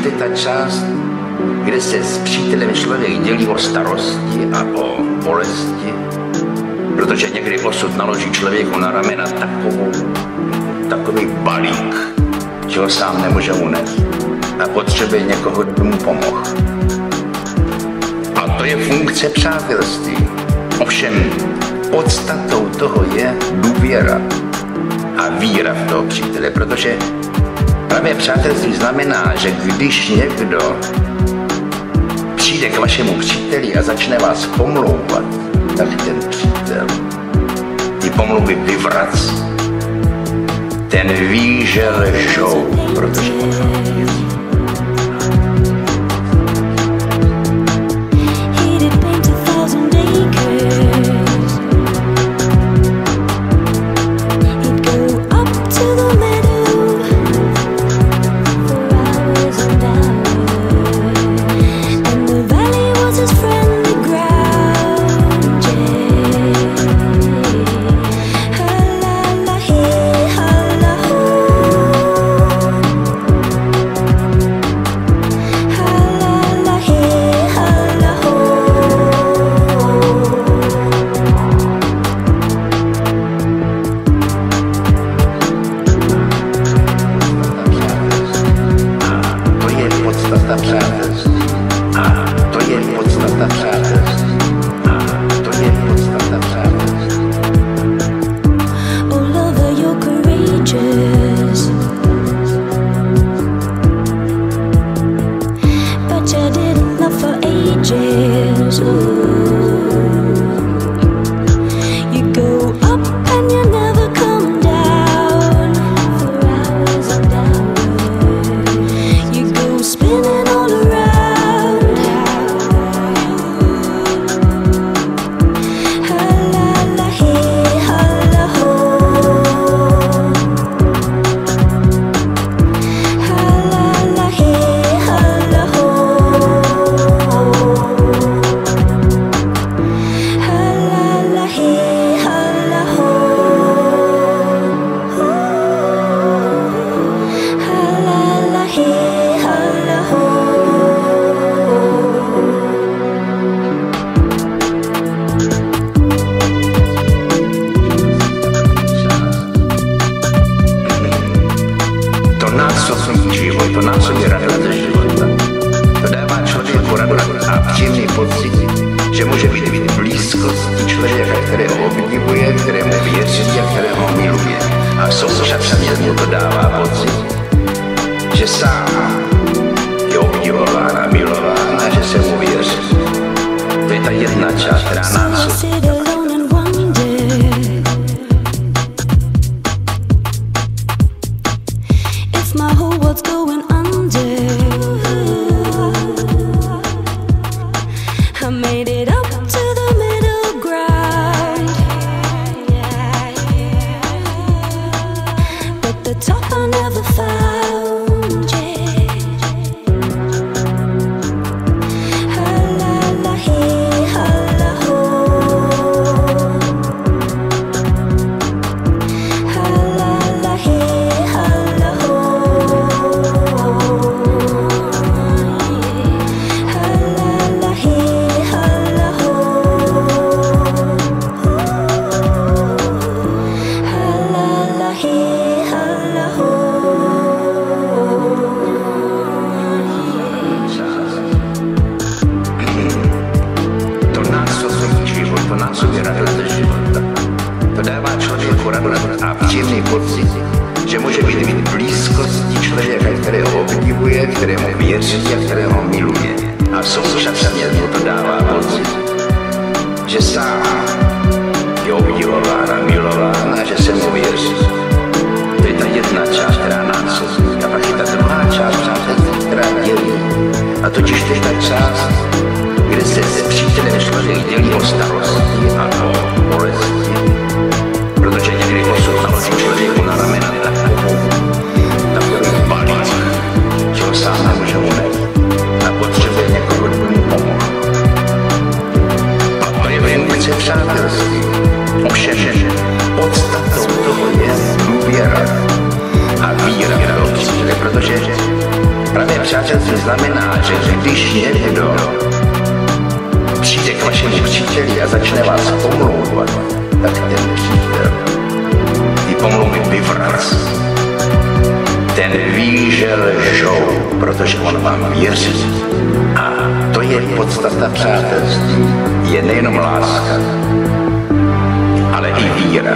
je ta část, kde se s přítelem člověk dělí o starosti a o bolesti, protože někdy osud naloží člověku na ramena takový balík, že ho sám nemůže unést a potřebuje někoho, kdo mu pomohl. A to je funkce přátelství. Ovšem podstatou toho je důvěra a víra v toho přítele, protože právě přátelství znamená, že když někdo přijde k vašemu příteli a začne vás pomlouvat, tak ten přítel ty pomluvy vyvrací. Ten ví, že lžou, protože on vám věří. To násobí radost ze života. To dává člověku radost a příjemný pocit, že může být v blízkosti člověka, kterého obdivuje, kterému věří a kterého miluje. A současně mu to dává pocit, že sám je obdivován a milován a že se mu věří. To je ta jedna část, která nás že může být v blízkosti člověka, kterého obdivuje, kterému věří a kterého miluje. A současně mu to dává pocit, že sám je obdivován a milován a že se mu věří. To je ta jedna část, která nás souzí. A pak je ta druhá část, která dělí. A totiž to je ta část, kde se s přítelem člověk dělí o starosti a o bolesti. Protože někdy osud naloží člověku na ramena takový balík, že ho sám nemůže unést a potřebuje někoho, kdo mu pomohl. A to je funkce přátelství. Ovšem, podstatou toho je důvěra a víra v toho přítele, protože Pravé přátelství znamená, že když někdo přijde k vašemu příteli a začne vás pomlouvat, tak ten přítel ty pomluvy vyvrací. Ten ví, že lžou, protože on vám věří. A to je podstata přátelství. Je nejenom láska, ale i víra.